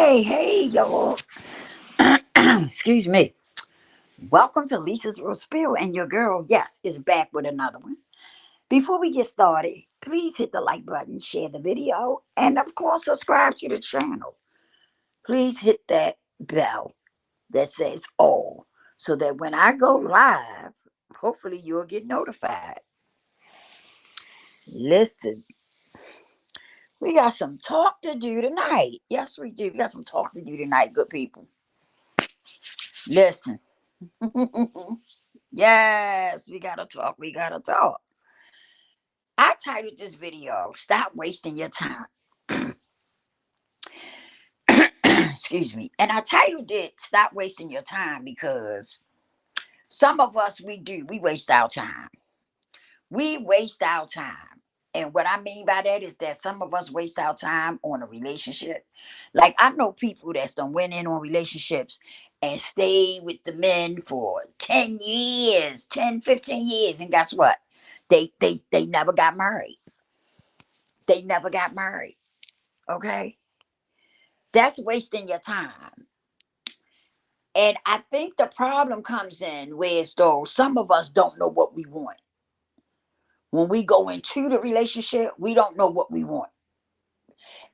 Hey, y'all. Excuse me. Welcome to Lisa's Real Spill, and your girl, yes, is back with another one. Before we get started, please hit the like button, share the video, and of course, subscribe to the channel. Please hit that bell that says all so that when I go live, hopefully you'll get notified. Listen, we got some talk to do tonight. Yes, we do. We got some talk to do tonight, good people. Listen. Yes, we gotta talk. We gotta talk. I titled this video, Stop Wasting Your Time. Excuse me. And I titled it, Stop Wasting Your Time, because some of us, we waste our time. We waste our time. And what I mean by that is that some of us waste our time on a relationship. Like I know people that's done went in on relationships and stayed with the men for 10 years, 10, 15 years. And guess what? They never got married. They never got married. Okay? That's wasting your time. And I think the problem comes in where it's though some of us don't know what we want. When we go into the relationship, we don't know what we want.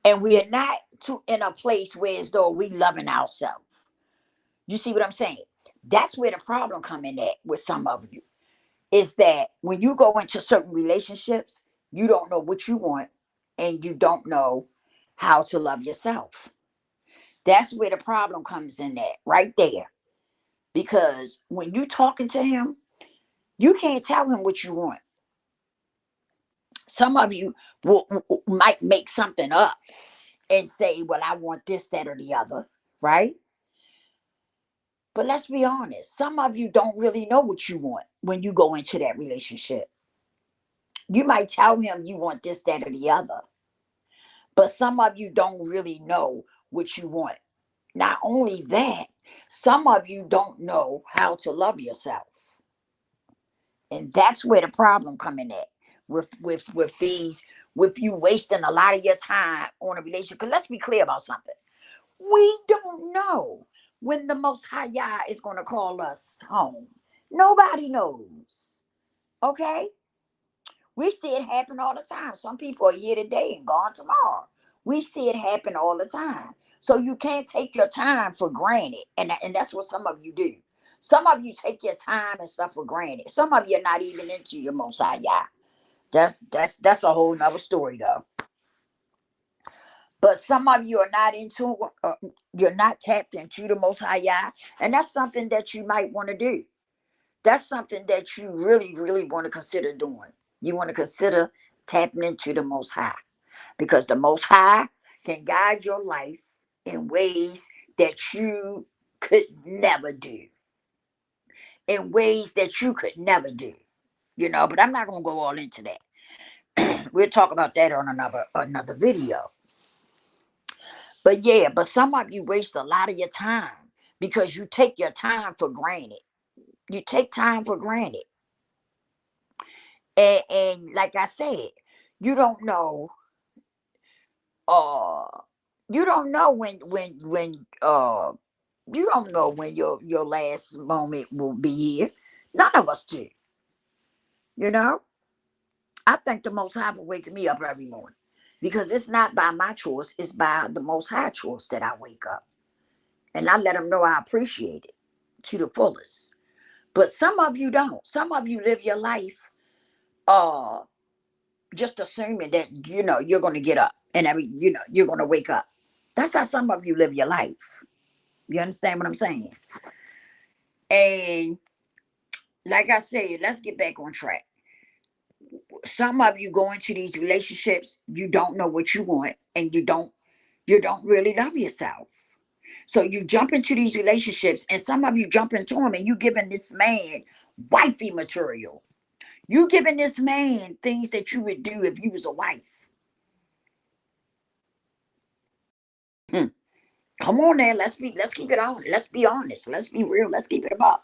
And we are not in a place where as though we loving ourselves. You see what I'm saying? That's where the problem come in at with some of you. Is that when you go into certain relationships, you don't know what you want and you don't know how to love yourself. That's where the problem comes in at, right there. Because when you talking to him, you can't tell him what you want. Some of you might make something up and say, well, I want this, that, or the other, right? But let's be honest, some of you don't really know what you want when you go into that relationship. You might tell him you want this, that, or the other, but some of you don't really know what you want. Not only that, some of you don't know how to love yourself. And that's where the problem coming at with these, with you wasting a lot of your time on a relationship. Because let's be clear about something. We don't know when the Most High Yah is going to call us home. Nobody knows. Okay? We see it happen all the time. Some people are here today and gone tomorrow. We see it happen all the time. So you can't take your time for granted. And that's what some of you do. Some of you take your time and stuff for granted. Some of you are not even into your Most High Yah. That's a whole nother story though. But some of you are not into, you're not tapped into the Most High Yah, and that's something that you might want to do. That's something that you really, really want to consider doing. You want to consider tapping into the Most High, because the Most High can guide your life in ways that you could never do, in ways that you could never do. But I'm not gonna go all into that. We'll talk about that on another video. But yeah, but some of you waste a lot of your time because you take your time for granted. You take time for granted. And like I said, you don't know uh you don't know when you don't know when your last moment will be here. None of us do. You know? I thank the Most High for waking me up every morning. Because it's not by my choice, it's by the Most High choice that I wake up. And I let him know I appreciate it to the fullest. But some of you don't. Some of you live your life uh just assuming that you're going to get up and you're going to wake up. That's how some of you live your life. You understand what I'm saying? And like I said, let's get back on track. Some of you go into these relationships, you don't know what you want, and you don't really love yourself. So you jump into these relationships, and some of you jump into them, and you giving this man wifey material. You giving this man things that you would do if you was a wife. Hmm. Come on now, let's keep it on. Let's be honest. Let's be real. Let's keep it about.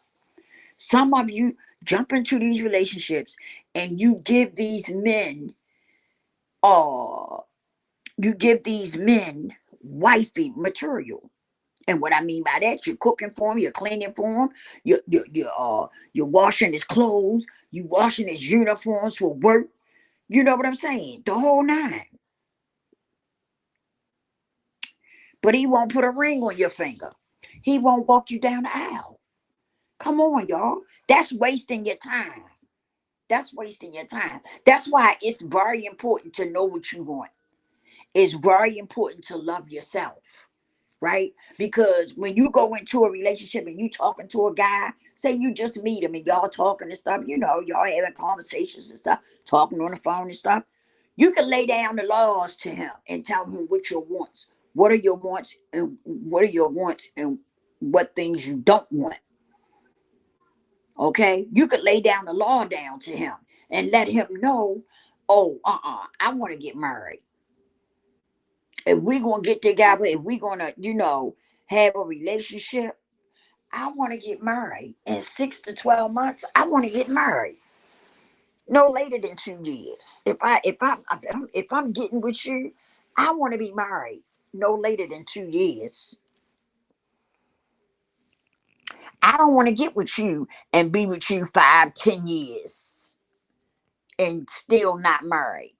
Some of you jump into these relationships and uh you give these men wifey material. And what I mean by that, you're cooking for him, you're cleaning for him, you're washing his clothes, you washing his uniforms for work. You know what I'm saying? The whole nine. But he won't put a ring on your finger. He won't walk you down the aisle. Come on, y'all. That's wasting your time. That's wasting your time. That's why it's very important to know what you want. It's very important to love yourself, right? Because when you go into a relationship and you talking to a guy, say you just meet him and y'all talking and stuff, y'all having conversations and stuff, talking on the phone and stuff, you can lay down the laws to him and tell him what your wants. What are your wants and what are your wants and what things you don't want. Okay, you could lay down the law down to him and let him know, oh, I want to get married. If we're gonna get together, if we're gonna, have a relationship, I want to get married. In 6 to 12 months, I want to get married. No later than 2 years. If I'm getting with you, I want to be married no later than 2 years. I don't want to get with you and be with you 5, 10 years and still not married.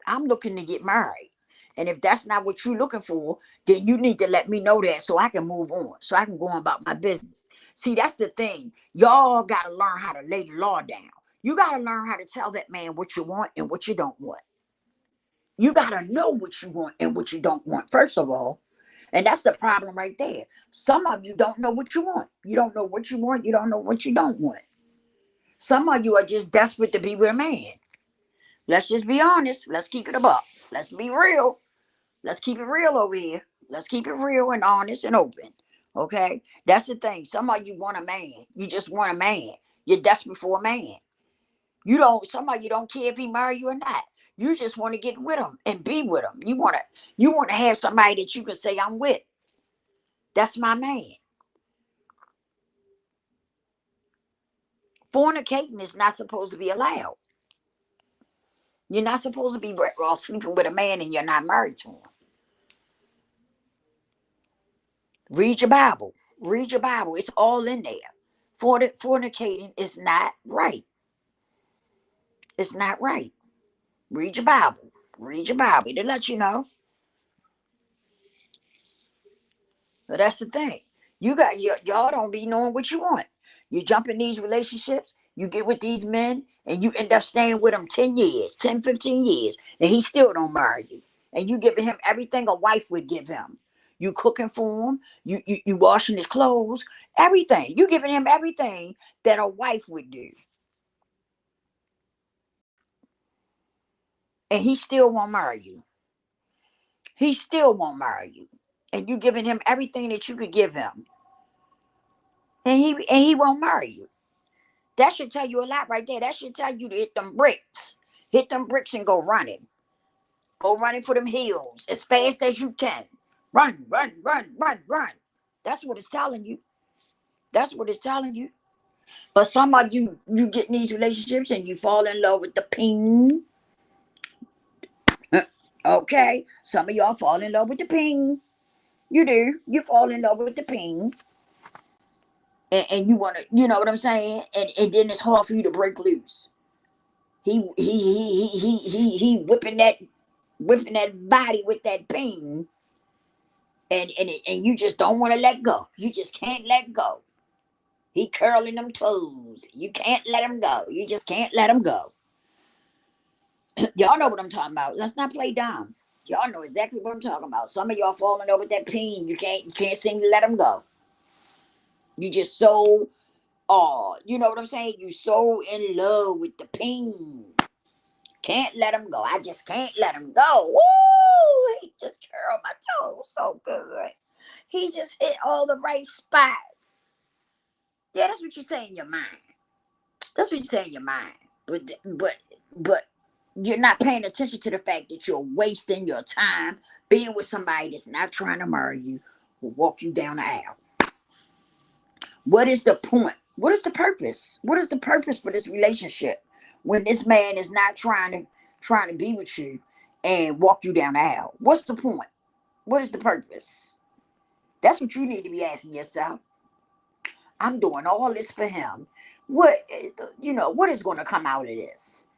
I'm looking to get married. And if that's not what you're looking for, then you need to let me know that so I can move on, so I can go on about my business. See, that's the thing. Y'all got to learn how to lay the law down. You got to learn how to tell that man what you want and what you don't want. You got to know what you want and what you don't want, first of all. And that's the problem right there. Some of you don't know what you want. You don't know what you want. You don't know what you don't want. Some of you are just desperate to be with a man. Let's just be honest. Let's keep it a buck. Let's be real. Let's keep it real over here. Let's keep it real and honest and open. Okay? That's the thing. Some of you want a man. You just want a man. You're desperate for a man. Some of you don't care if he marry you or not. You just want to get with him and be with him. You want to have somebody that you can say, I'm with. That's my man. Fornicating is not supposed to be allowed. You're not supposed to be sleeping with a man and you're not married to him. Read your Bible. Read your Bible. It's all in there. Fornicating is not right. It's not right. Read your Bible. Read your Bible. It'll let you know. But that's the thing. Y'all don't be knowing what you want. You jump in these relationships, you get with these men, and you end up staying with them 10 years, 10, 15 years, and he still don't marry you. And you giving him everything a wife would give him. You cooking for him, you washing his clothes, everything. You giving him everything that a wife would do. And he still won't marry you. He still won't marry you. And you giving him everything that you could give him. And he won't marry you. That should tell you a lot right there. That should tell you to hit them bricks. Hit them bricks and go running. Go running for them hills as fast as you can. Run, run, run, run, run. That's what it's telling you. That's what it's telling you. But some of you get in these relationships and you fall in love with the ping. Okay. Some of y'all fall in love with the ping. You do. You fall in love with the ping. And you want to, you know what I'm saying? And then it's hard for you to break loose. He whipping that body with that ping, and you just don't want to let go. You just can't let go. He curling them toes. You can't let him go. You just can't let him go. Y'all know what I'm talking about. Let's not play dumb. Y'all know exactly what I'm talking about. Some of y'all falling over that ping. You can't seem to let him go. You just so you know what I'm saying? You so in love with the ping. Can't let him go. I just can't let him go. Woo! He just curled my toes so good. He just hit all the right spots. Yeah, that's what you say in your mind. That's what you say in your mind. But you're not paying attention to the fact that you're wasting your time being with somebody that's not trying to marry you or walk you down the aisle. What is the point? What is the purpose? What is the purpose for this relationship when this man is not trying to be with you and walk you down the aisle? What's the point? What is the purpose? That's what you need to be asking yourself. I'm doing all this for him. What, what is going to come out of this?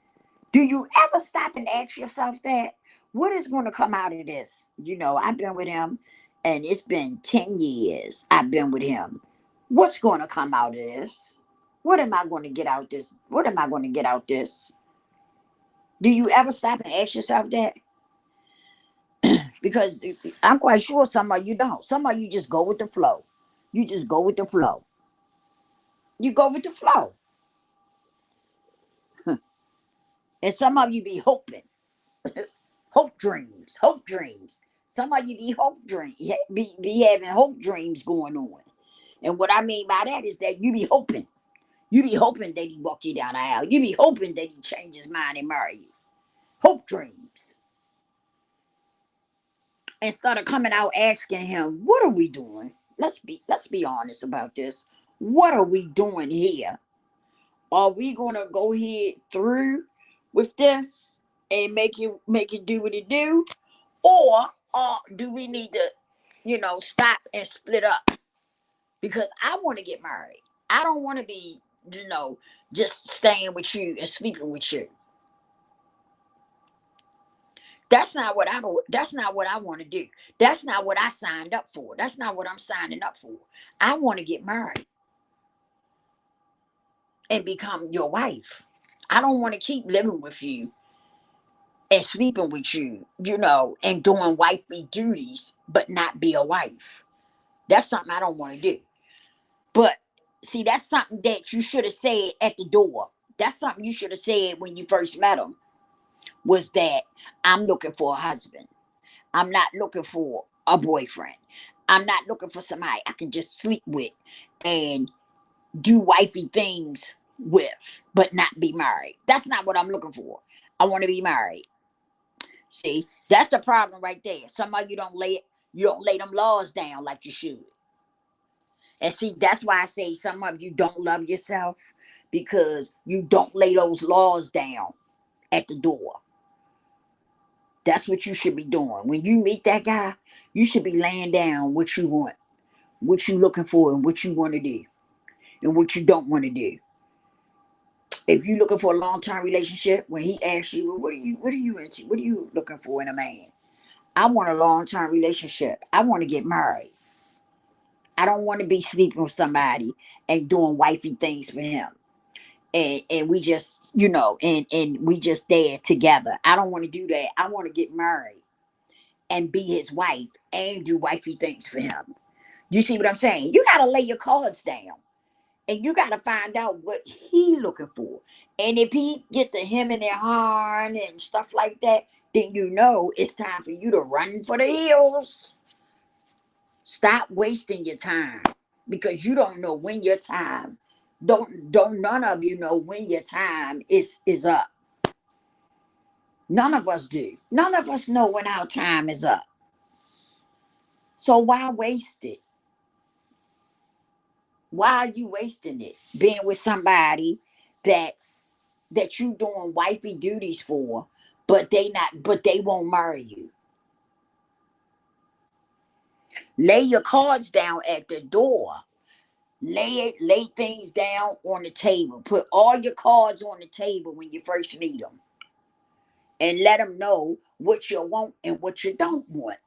Do you ever stop and ask yourself that? What is going to come out of this? I've been with him and it's been 10 years I've been with him. What's going to come out of this? What am I going to get out this? What am I going to get out this? Do you ever stop and ask yourself that? Because I'm quite sure some of you don't. Some of you just go with the flow. You just go with the flow. You go with the flow. And some of you be hoping. Hope dreams. Hope dreams. Some of you be hope dream, be having hope dreams going on. And what I mean by that is that you be hoping. You be hoping that he walk you down the aisle. You be hoping that he change his mind and marry you. Hope dreams. Instead of coming out asking him, what are we doing? Let's be honest about this. What are we doing here? Are we gonna go ahead through with this and make it do what it do? Or do we need to, stop and split up? Because I want to get married. I don't want to be, just staying with you and sleeping with you. That's not what I want to do. That's not what I signed up for. That's not what I'm signing up for. I want to get married and become your wife. I don't want to keep living with you and sleeping with you, and doing wifey duties, but not be a wife. That's something I don't want to do. But see, that's something that you should have said at the door. That's something you should have said when you first met him. Was that I'm looking for a husband. I'm not looking for a boyfriend. I'm not looking for somebody I can just sleep with and do wifey things with, but not be married. That's not what I'm looking for. I want to be married. See, that's the problem right there. Some of you don't lay them laws down like you should. And see, that's why I say some of you don't love yourself because you don't lay those laws down at the door. That's what you should be doing. When you meet that guy, you should be laying down what you want, what you looking for, and what you want to do, and what you don't want to do. If you're looking for a long-term relationship, when he asks you, well, what are you into? What are you looking for in a man? I want a long-term relationship. I want to get married. I don't want to be sleeping with somebody and doing wifey things for him. And we just, and we just there together. I don't want to do that. I want to get married and be his wife and do wifey things for him. You see what I'm saying? You got to lay your cards down and you got to find out what he looking for. And if he get the him and their horn and stuff like that, then it's time for you to run for the hills. Stop wasting your time because you don't know when your time. Don't none of you know when your time is up. None of us do. None of us know when our time is up. So why waste it? Why are you wasting it? Being with somebody that you doing wifey duties for, but they won't marry you. Lay your cards down at the door. Lay things down on the table. Put all your cards on the table when you first meet them. And let them know what you want and what you don't want.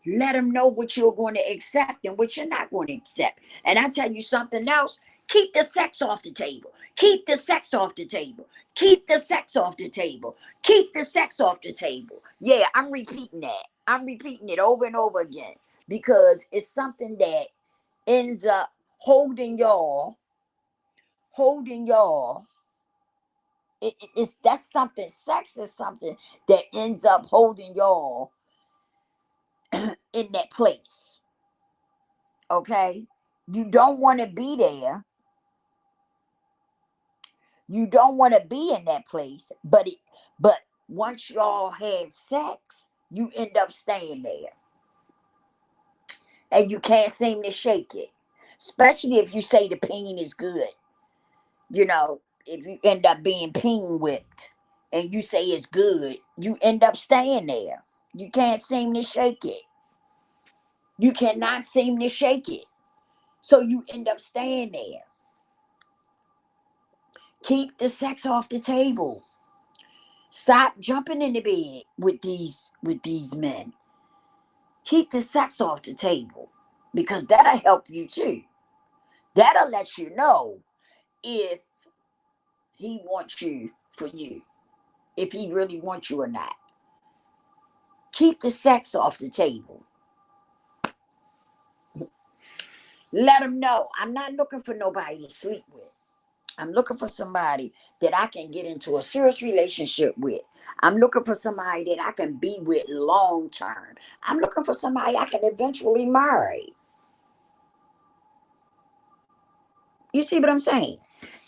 Let them know what you're going to accept and what you're not going to accept. And I tell you something else, keep the sex off the table. Keep the sex off the table. Keep the sex off the table. Keep the sex off the table. Yeah, I'm repeating that. I'm repeating it over and over again because it's something that ends up holding y'all. It's that's something. Sex is something that ends up holding y'all in that place. Okay, you don't want to be there. You don't want to be in that place. But once y'all had sex, you end up staying there, and you can't seem to shake it. Especially if you say the pain is good. If you end up being peen whipped and you say it's good, you end up staying there. You can't seem to shake it. You cannot seem to shake it. So you end up staying there. Keep the sex off the table. Stop jumping in the bed with these men. Keep the sex off the table because that'll help you too. That'll let you know if he wants you for you, if he really wants you or not. Keep the sex off the table. Let him know I'm not looking for nobody to sleep with. I'm looking for somebody that I can get into a serious relationship with. I'm looking for somebody that I can be with long term. I'm looking for somebody I can eventually marry. You see what I'm saying?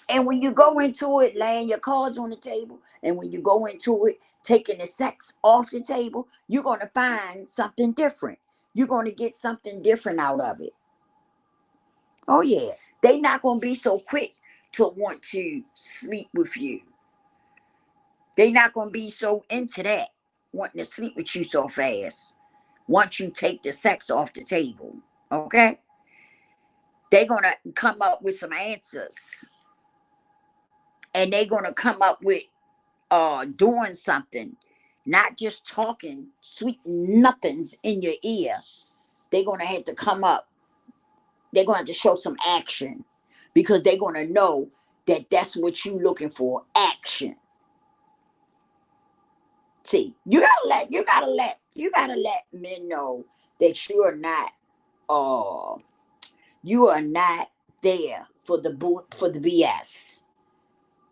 And when you go into it laying your cards on the table, and when you go into it taking the sex off the table, you're going to find something different. You're going to get something different out of it. Oh, yeah. They're not going to be so quick to want to sleep with you. They're not going to be so into that, wanting to sleep with you so fast once you take the sex off the table. Okay? They're going to come up with some answers. And they're going to come up with doing something, not just talking sweet nothings in your ear. They're going to have to come up. They're going to have to show some action because they're going to know that that's what you're looking for, action. See, you gotta let men know that you are not there for the BS.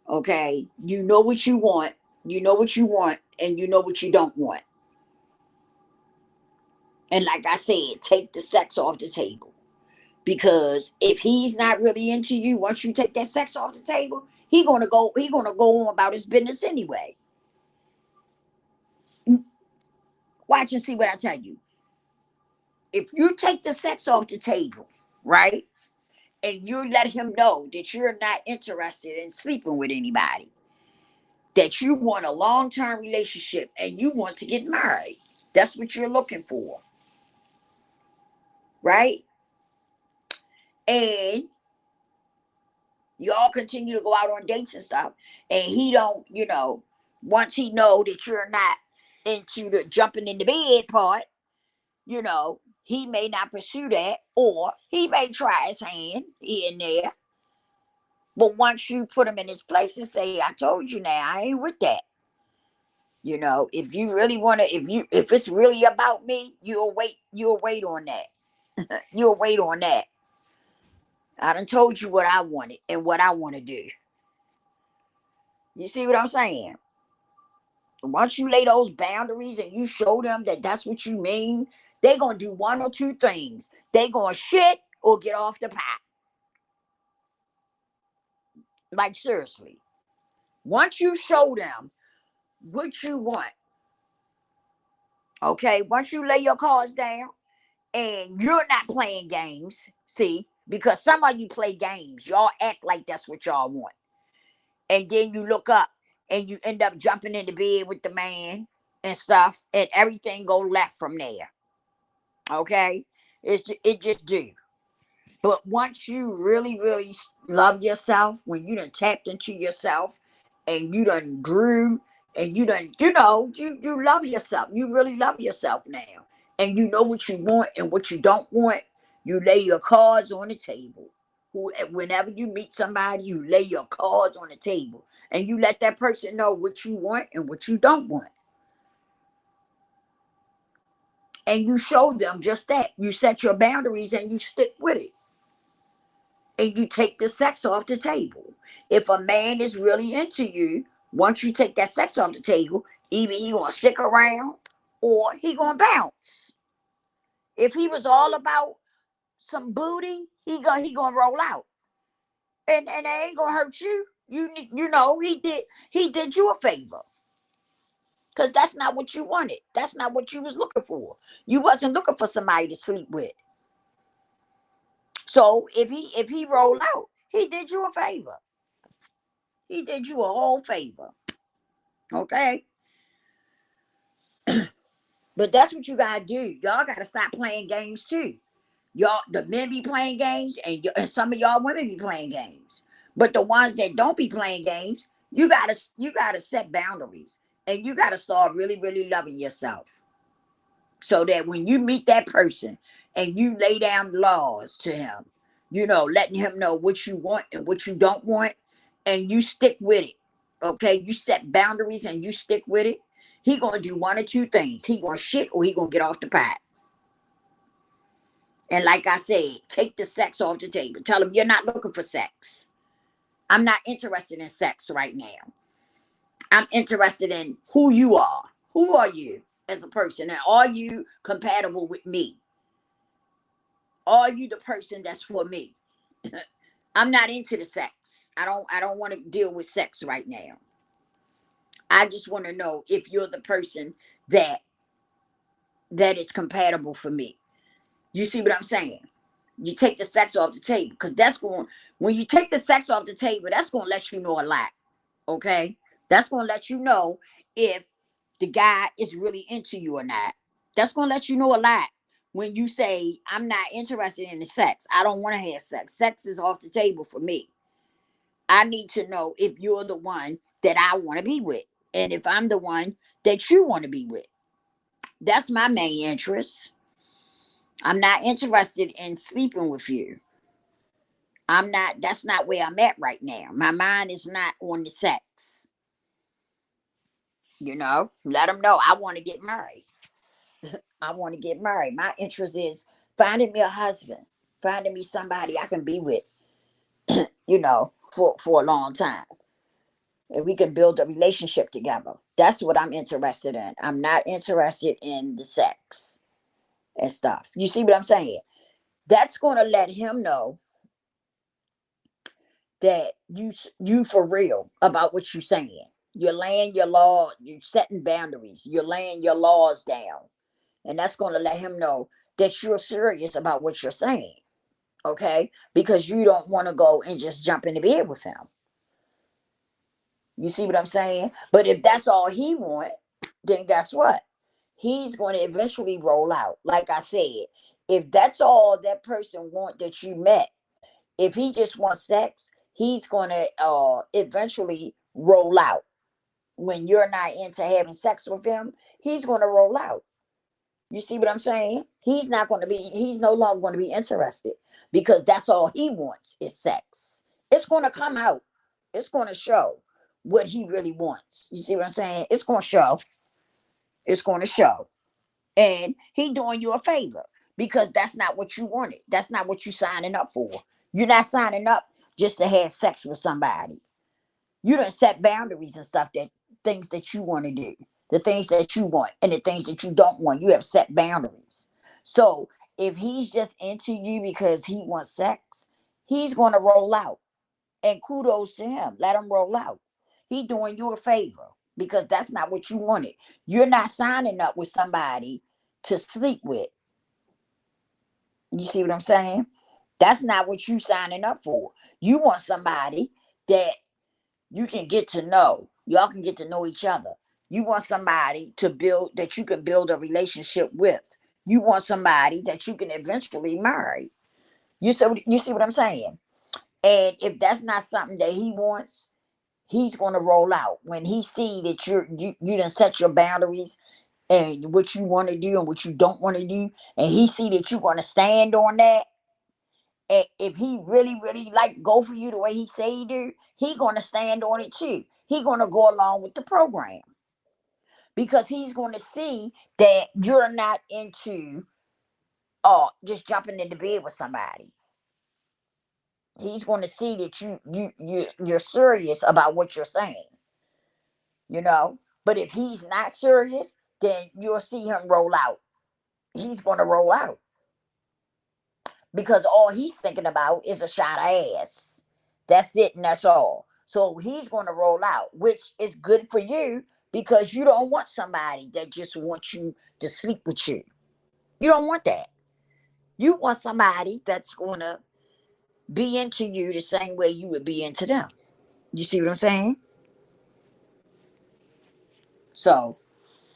Okay, you know what you want, and you know what you don't want. And like I said, take the sex off the table. Because if he's not really into you, once you take that sex off the table, he gonna go on about his business anyway. Watch and see what I tell you. If you take the sex off the table, right? And you let him know that you're not interested in sleeping with anybody, that you want a long-term relationship and you want to get married. That's what you're looking for. Right? And y'all continue to go out on dates and stuff. And he don't, once he know that you're not into the jumping in the bed part, he may not pursue that, or he may try his hand here and there. But once you put him in his place and say, I told you now, I ain't with that. If you really want to, if it's really about me, you'll wait on that. You'll wait on that. I done told you what I wanted and what I want to do. You see what I'm saying? Once you lay those boundaries and you show them that that's what you mean, they going to do one or two things. They going to shit or get off the pot. Like, seriously. Once you show them what you want, okay, once you lay your cards down and you're not playing games, see, because some of you play games. Y'all act like that's what y'all want. And then you look up and you end up jumping in the bed with the man and stuff, and everything go left from there. Okay? It just do. But once you really, really love yourself, when you done tapped into yourself and you done grew and you done, you love yourself. You really love yourself now. And you know what you want and what you don't want. You lay your cards on the table. Whenever you meet somebody, you lay your cards on the table. And you let that person know what you want and what you don't want. And you show them just that. You set your boundaries and you stick with it. And you take the sex off the table. If a man is really into you, once you take that sex off the table, either he gonna stick around or he gonna bounce. If he was all about some booty, he gonna roll out, and it ain't gonna hurt you. He did you a favor, because that's not what you wanted. That's not what you was looking for. You wasn't looking for somebody to sleep with. So if he rolled out, he did you a favor. He did you a whole favor. Okay. But that's what you gotta do. Y'all gotta stop playing games too. Y'all, the men be playing games, and some of y'all women be playing games. But the ones that don't be playing games, you gotta set boundaries, and you gotta start really, really loving yourself, so that when you meet that person and you lay down laws to him, letting him know what you want and what you don't want, and you stick with it. Okay, you set boundaries and you stick with it. He gonna do one or two things. He gonna shit or he gonna get off the pot. And like I said, take the sex off the table. Tell him you're not looking for sex. I'm not interested in sex right now. I'm interested in who you are. Who are you as a person? And are you compatible with me? Are you the person that's for me? I'm not into the sex. I don't want to deal with sex right now. I just want to know if you're the person that is compatible for me. You see what I'm saying? You take the sex off the table, because when you take the sex off the table, that's going to let you know a lot. Okay? That's going to let you know if the guy is really into you or not. That's going to let you know a lot. When you say, I'm not interested in the sex, I don't want to have sex. Sex is off the table for me. I need to know if you're the one that I want to be with, and if I'm the one that you want to be with. That's my main interest. I'm not interested in sleeping with you. That's not where I'm at right now. My mind is not on the sex. Let them know I want to get married. I want to get married. My interest is finding me a husband, finding me somebody I can be with, for a long time. And we can build a relationship together. That's what I'm interested in. I'm not interested in the sex and stuff. You see what I'm saying? That's going to let him know that you for real about what you're saying. You're laying your law, you're setting boundaries, you're laying your laws down. And that's going to let him know that you're serious about what you're saying. Okay? Because you don't want to go and just jump in the bed with him. You see what I'm saying? But if that's all he want, then guess what? He's going to eventually roll out. Like I said, if that's all that person want that you met, if he just wants sex, he's going to eventually roll out. When you're not into having sex with him, he's going to roll out. You see what I'm saying? He's no longer going to be interested, because that's all he wants is sex. It's going to come out. It's going to show what he really wants. You see what I'm saying? It's going to show. It's going to show. And he doing you a favor, because that's not what you wanted. That's not what you signing up for. You're not signing up just to have sex with somebody. You done set boundaries and stuff, that things that you want to do, the things that you want and the things that you don't want. You have set boundaries. So if he's just into you because he wants sex, he's going to roll out. And kudos to him. Let him roll out. He doing you a favor, because that's not what you wanted. You're not signing up with somebody to sleep with. You see what I'm saying? That's not what you signing up for. You want somebody that you can get to know. Y'all can get to know each other. You want somebody that you can build a relationship with. You want somebody that you can eventually marry. You see what I'm saying? And if that's not something that he wants, he's going to roll out. When he see that you done set your boundaries and what you want to do and what you don't want to do, and he see that you're going to stand on that, and if he really, really like go for you the way he say he do, he gonna stand on it too. He gonna go along with the program, because he's gonna see that you're not into just jumping into bed with somebody. He's gonna see that you're serious about what you're saying. You know. But if he's not serious, then you'll see him roll out. He's gonna roll out, because all he's thinking about is a shot of ass. That's it, and that's all. So he's going to roll out, which is good for you, because you don't want somebody that just wants you to sleep with you. You don't want that. You want somebody that's going to be into you the same way you would be into them. You see what I'm saying? So,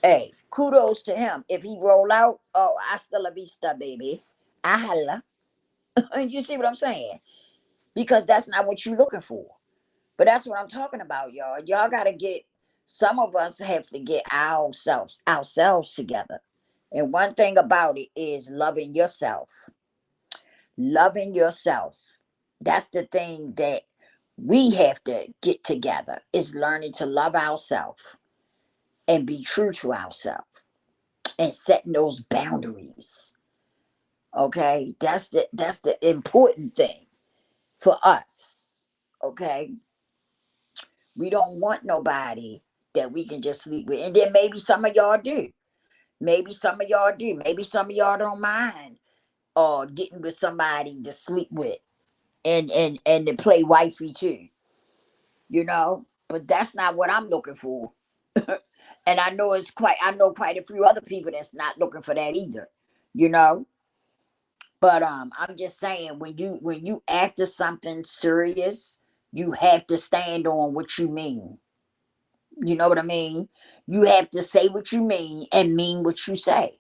hey, kudos to him. If he roll out, oh, hasta la vista, baby. I holla. You see what I'm saying? Because that's not what you're looking for. But that's what I'm talking about, y'all. Y'all gotta get, some of us have to get ourselves together. And one thing about it is loving yourself. Loving yourself. That's the thing that we have to get together, is learning to love ourselves and be true to ourselves and setting those boundaries. Okay? That's the important thing for us. Okay? We don't want nobody that we can just sleep with. And then maybe some of y'all do. Maybe some of y'all do. Maybe some of y'all don't mind getting with somebody to sleep with and to play wifey too. But that's not what I'm looking for. And I know quite a few other people that's not looking for that either. You know? But I'm just saying, when you after something serious, you have to stand on what you mean. You know what I mean? You have to say what you mean and mean what you say.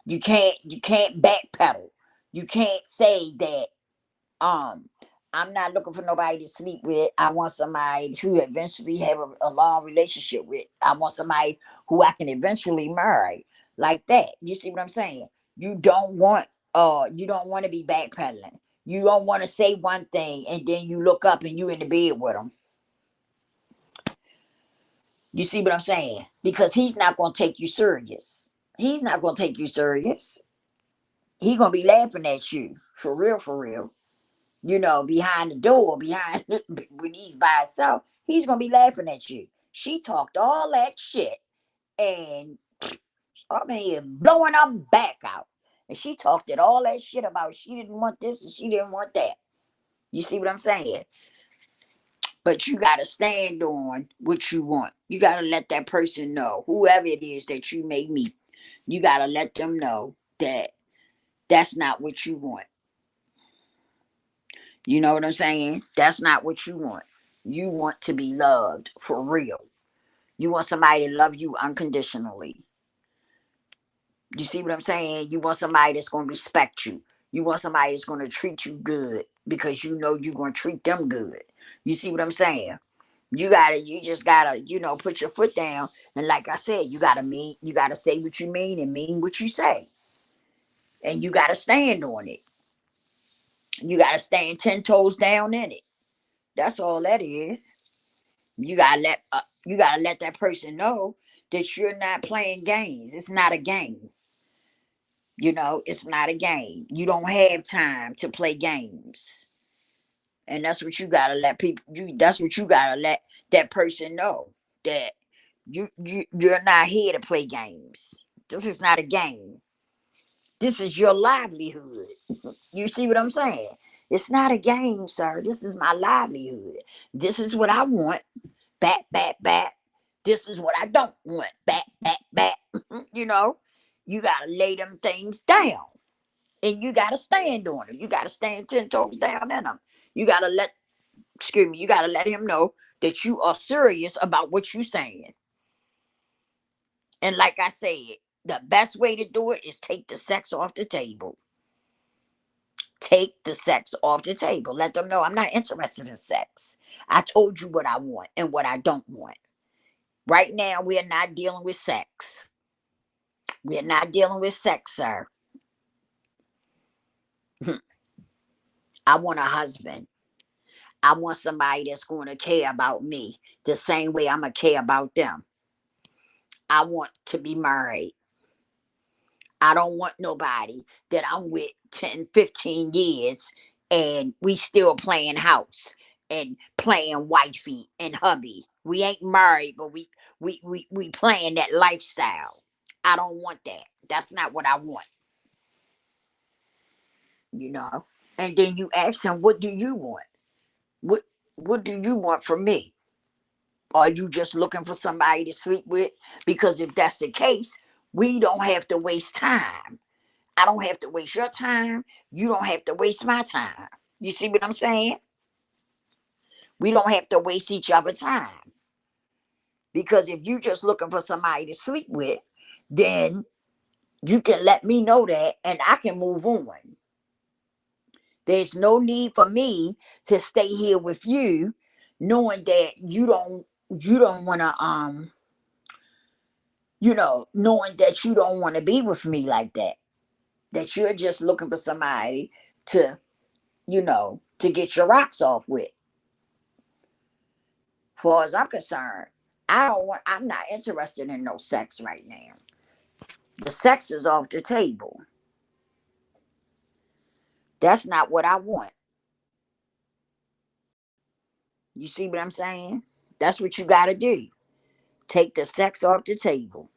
You can't backpedal. You can't say that um I'm not looking for nobody to sleep with. I want somebody to eventually have a long relationship with. I want somebody who I can eventually marry. Like that. You see what I'm saying? You don't want to be backpedaling. You don't want to say one thing and then you look up and you in the bed with them. You see what I'm saying? Because he's not going to take you serious. He's not going to take you serious. He going to be laughing at you. For real, for real. Behind the door, when he's by himself, he's going to be laughing at you. She talked all that shit and I'm here blowing her back out. And she talked it all that shit about she didn't want this and she didn't want that. You see what I'm saying? But you got to stand on what you want. You got to let that person know, whoever it is that you may meet, you got to let them know that that's not what you want. You know what I'm saying? That's not what you want. You want to be loved for real. You want somebody to love you unconditionally. You see what I'm saying? You want somebody that's going to respect you. You want somebody that's going to treat you good because you know you're going to treat them good. You see what I'm saying? You just gotta, put your foot down. And like I said, you gotta say what you mean and mean what you say. And you gotta stand on it. You gotta stand 10 toes down in it. That's all that is. You gotta let that person know that you're not playing games. It's not a game. It's not a game. You don't have time to play games. And that's what you gotta let people that's what you gotta let that person know. That you're not here to play games. This is not a game. This is your livelihood. You see what I'm saying? It's not a game, sir. This is my livelihood. This is what I want. Back, back, back. This is what I don't want. Back, back, back. you know, you gotta lay them things down. And you gotta stand on them. You gotta stand 10 toes down in them. You gotta you gotta let him know that you are serious about what you're saying. And like I said, the best way to do it is take the sex off the table. Take the sex off the table. Let them know I'm not interested in sex. I told you what I want and what I don't want. Right now, we are not dealing with sex. We are not dealing with sex, sir. I want a husband. I want somebody that's going to care about me the same way I'm going to care about them. I want to be married. I don't want nobody that I'm with 10, 15 years and we still playing house and playing wifey and hubby. We ain't married, but we playing that lifestyle. I don't want that. That's not what I want, you know. And then you ask him, what do you want? What what do you want from me? Are you just looking for somebody to sleep with? Because if that's the case, we don't have to waste time. I don't have to waste your time. You don't have to waste my time. You see what I'm saying? We don't have to waste each other's time. Because if you just looking for somebody to sleep with, then you can let me know that and I can move on. There's no need for me to stay here with you knowing that you don't want to knowing that you don't want to be with me like that. That you're just looking for somebody to, to get your rocks off with. Far as I'm concerned, I'm not interested in no sex right now. The sex is off the table. That's not what I want. You see what I'm saying? That's what you got to do. Take the sex off the table.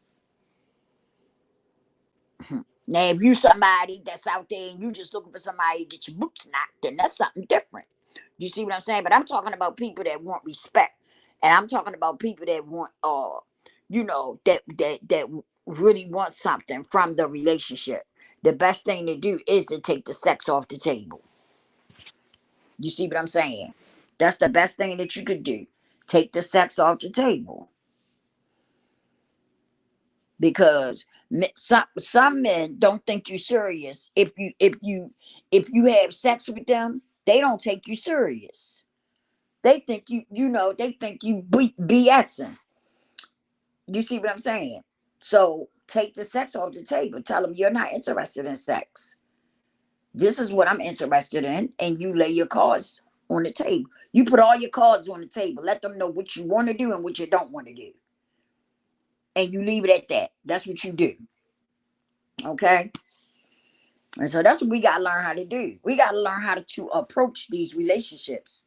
Now, if you somebody that's out there and you just looking for somebody to get your boots knocked, then that's something different. You see what I'm saying? But I'm talking about people that want respect, and I'm talking about people that want, that really want something from the relationship. The best thing to do is to take the sex off the table. You see what I'm saying? That's the best thing that you could do. Take the sex off the table. Because some men don't think you serious. If you have sex with them, they don't take you serious. They think they think you BSing. You see what I'm saying? So take the sex off the table. Tell them you're not interested in sex. This is what I'm interested in, and you lay your cards on the table. You put all your cards on the table. Let them know what you want to do and what you don't want to do. And you leave it at that. That's what you do. Okay? And so that's what we got to learn how to do. We got to learn how to approach these relationships.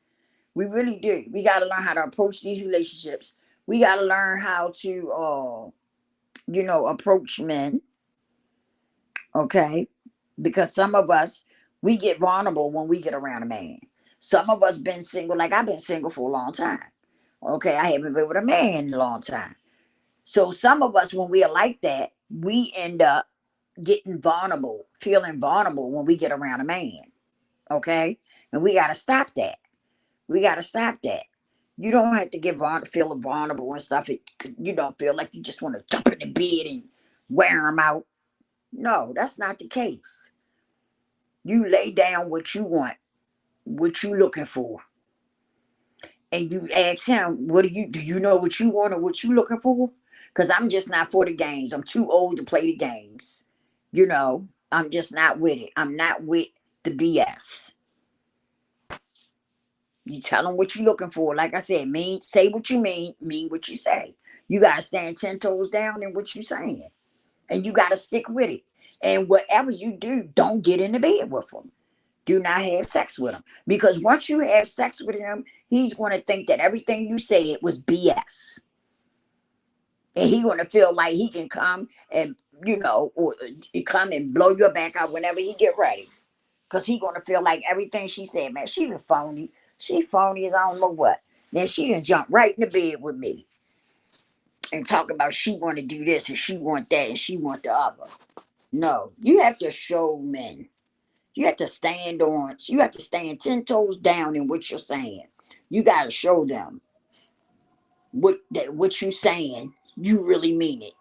We really do. We got to learn how to approach these relationships. We got to learn how to, approach men. Okay? Because some of us, we get vulnerable when we get around a man. Some of us been single, like I've been single for a long time. Okay? I haven't been with a man in a long time. So some of us, when we are like that, we end up getting vulnerable, feeling vulnerable when we get around a man. Okay? And we got to stop that. We got to stop that. You don't have to get feeling vulnerable and stuff. You don't feel like you just want to jump in the bed and wear them out. No, that's not the case. You lay down what you want, what you looking for. And you ask him, do you know what you want or what you looking for? Because I'm just not for the games. I'm too old to play the games. I'm just not with it. I'm not with the BS. You tell them what you're looking for. Like I said, say what you mean what you say. You got to stand 10 toes down in what you're saying. And you got to stick with it. And whatever you do, don't get in the bed with them. Do not have sex with him. Because once you have sex with him, he's going to think that everything you said was BS. And he's going to feel like he can come and, or come and blow your back out whenever he get ready. Because he's going to feel like everything she said, man, she was phony. She phony as I don't know what. Then she done jump right in the bed with me. And talk about she want to do this and she want that and she want the other. No, you have to show men. You have to stand 10 toes down in what you're saying. You got to show them what you're saying. You really mean it.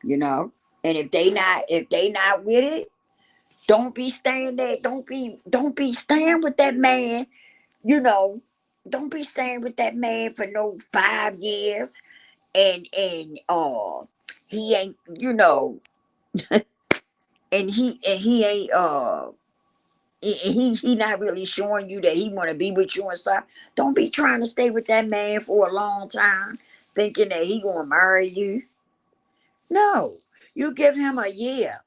And if they not with it, don't be staying there. Don't be staying with that man. Don't be staying with that man for no 5 years, and he ain't and he ain't he not really showing you that he want to be with you and stuff. Don't be trying to stay with that man for a long time thinking that he gonna marry you. No, you give him a year.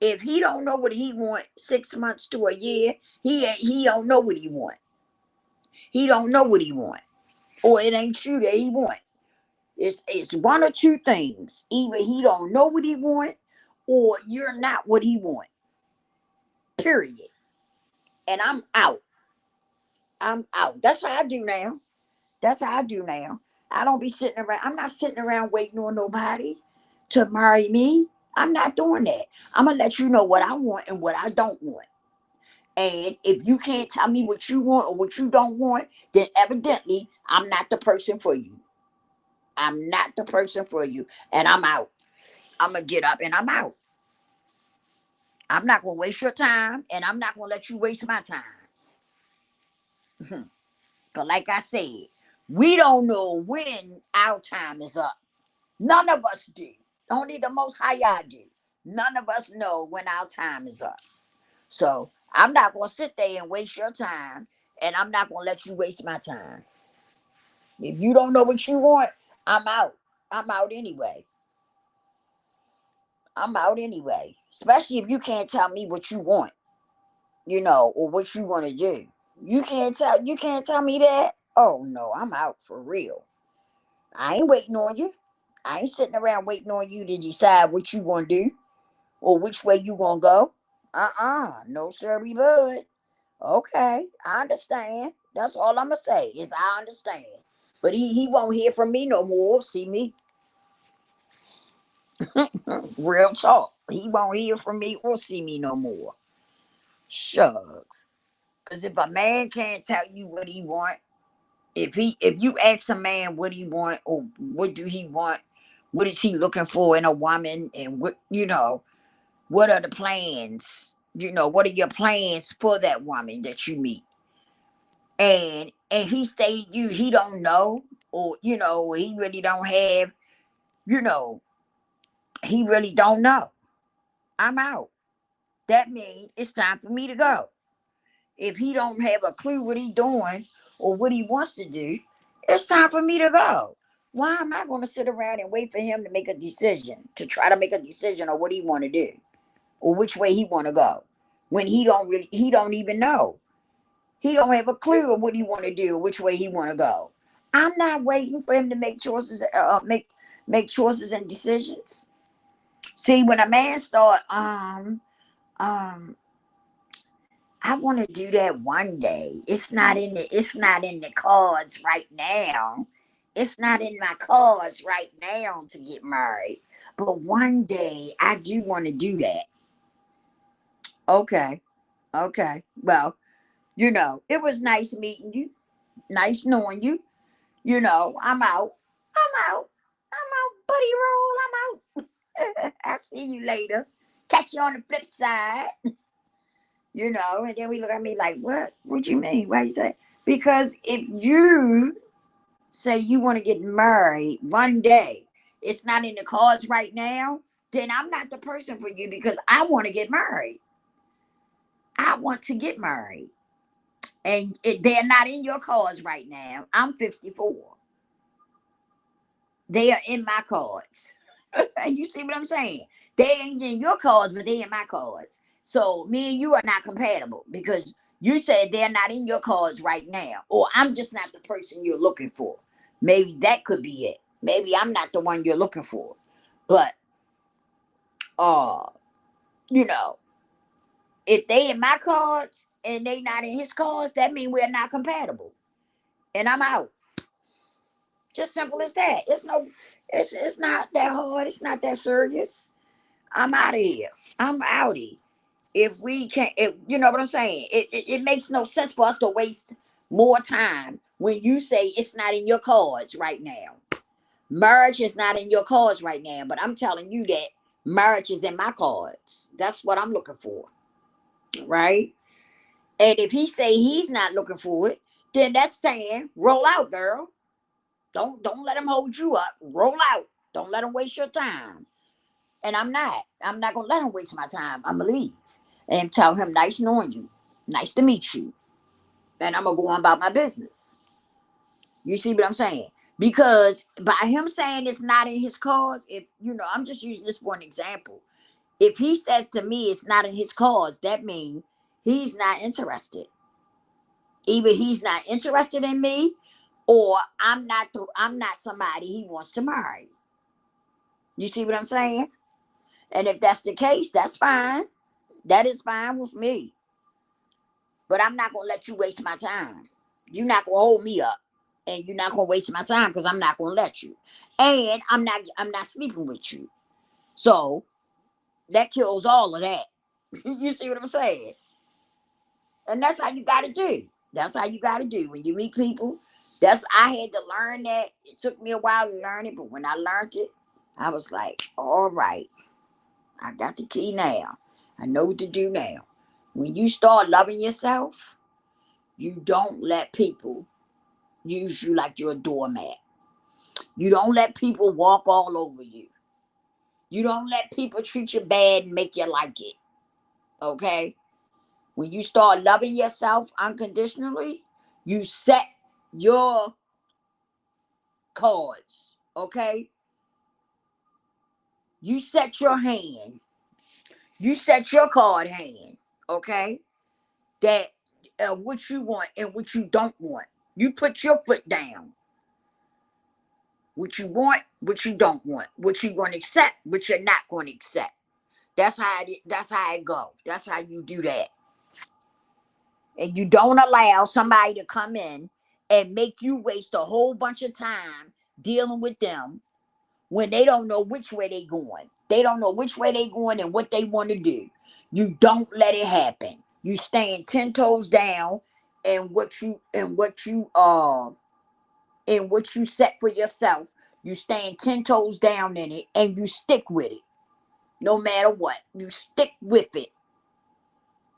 If he don't know what he want 6 months to a year, he don't know what he want. He don't know what he want, or it ain't you that he want. It's one or two things. Either he don't know what he want, or you're not what he want. Period. And I'm out. I'm out. That's how I do now. That's how I do now. I don't be sitting around. I'm not sitting around waiting on nobody to marry me. I'm not doing that. I'm gonna let you know what I want and what I don't want. And if you can't tell me what you want or what you don't want, then evidently I'm not the person for you. I'm not the person for you, and I'm out. I'm going to get up and I'm out. I'm not going to waste your time, and I'm not going to let you waste my time. Because like I said, we don't know when our time is up. None of us do. Only the Most High I do. None of us know when our time is up. So I'm not going to sit there and waste your time, and I'm not going to let you waste my time. If you don't know what you want, I'm out. I'm out anyway. I'm out anyway. Especially if you can't tell me what you want, or what you want to do. You can't tell me that. Oh no, I'm out for real. I ain't waiting on you. I ain't sitting around waiting on you to decide what you gonna do or which way you gonna go. No sirree bud. Okay, I understand. That's all I'ma say is I understand. But he won't hear from me no more. See me? Real talk. He won't hear from me or see me no more. Shucks. Cause if a man can't tell you what he want, if you ask a man what he want or what do he want, what is he looking for in a woman, and what are the plans? What are your plans for that woman that you meet? And he say you he don't know, or he really don't have, you know, he really don't know. I'm out. That means it's time for me to go. If he don't have a clue what he doing or what he wants to do, it's time for me to go. Why am I going to sit around and wait for him to make a decision, to try to make a decision on what he want to do or which way he want to go, when he don't even know. He don't have a clue of what he want to do, which way he want to go. I'm not waiting for him to make choices, make choices and decisions. See, when a man start, um, I want to do that one day. It's not in the cards right now. It's not in my cards right now to get married. But one day I do want to do that. Okay. Okay. Well, it was nice meeting you. Nice knowing you. I'm out. I'm out. I'm out, buddy roll. I'm out. I'll see you later. Catch you on the flip side. And then we look at me like, what? What you mean? Why you say? Because if you say you want to get married one day, it's not in the cards right now, then I'm not the person for you, because I want to get married. I want to get married. And they're not in your cards right now. I'm 54. They are in my cards. And you see what I'm saying? They ain't in your cards, but they in my cards. So me and you are not compatible, because you said they're not in your cards right now, or I'm just not the person you're looking for. Maybe that could be it. Maybe I'm not the one you're looking for. But uh, you know, if they in my cards and they not in his cards, that means we're not compatible. And I'm out. Just simple as that. It's not that hard. It's not that serious. I'm out of here. I'm outie. If we can't, you know what I'm saying? It makes no sense for us to waste more time when you say it's not in your cards right now. Marriage is not in your cards right now, but I'm telling you that marriage is in my cards. That's what I'm looking for, right? And if he say he's not looking for it, then that's saying roll out, girl. Don't let him hold you up. Roll out. Don't let him waste your time. And I'm not. I'm not gonna let him waste my time. I'm gonna leave and tell him nice knowing you, nice to meet you, and I'm gonna go on about my business. You see what I'm saying? Because by him saying it's not in his cards, if I'm just using this for an example. If he says to me it's not in his cards, that means he's not interested. Either he's not interested in me, or I'm not somebody he wants to marry. You see what I'm saying? And if that's the case, that's fine. That is fine with me. But I'm not gonna let you waste my time. You're not gonna hold me up, and you're not gonna waste my time, because I'm not gonna let you. And I'm not sleeping with you. So that kills all of that. You see what I'm saying? And that's how you gotta do. That's how you gotta do when you meet people. I had to learn that. It took me a while to learn it, but when I learned it, I was like, all right, I got the key now. I know what to do now. When you start loving yourself, you don't let people use you like you're a doormat. You don't let people walk all over you. You don't let people treat you bad and make you like it. Okay? When you start loving yourself unconditionally, you set your cards. Okay? You set your hand. You set your card hand. Okay? That what you want and what you don't want. You put your foot down. What you want, what you don't want, what you going to accept, what you're not going to accept. That's how it go. That's how you do that. And you don't allow somebody to come in and make you waste a whole bunch of time dealing with them when they don't know which way they going. They don't know which way they going and what they want to do. You don't let it happen. You stand 10 toes down and what you set for yourself. You stand 10 toes down in it and you stick with it. No matter what. You stick with it.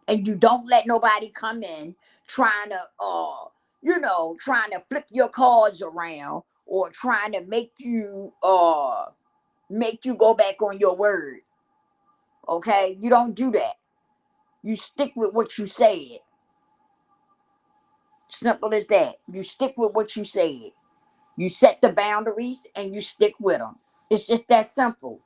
And you don't let nobody come in trying to trying to flip your cards around or trying to make you go back on your word. Okay? You don't do that. You stick with what you said. Simple as that. You stick with what you said. You set the boundaries and you stick with them. It's just that simple.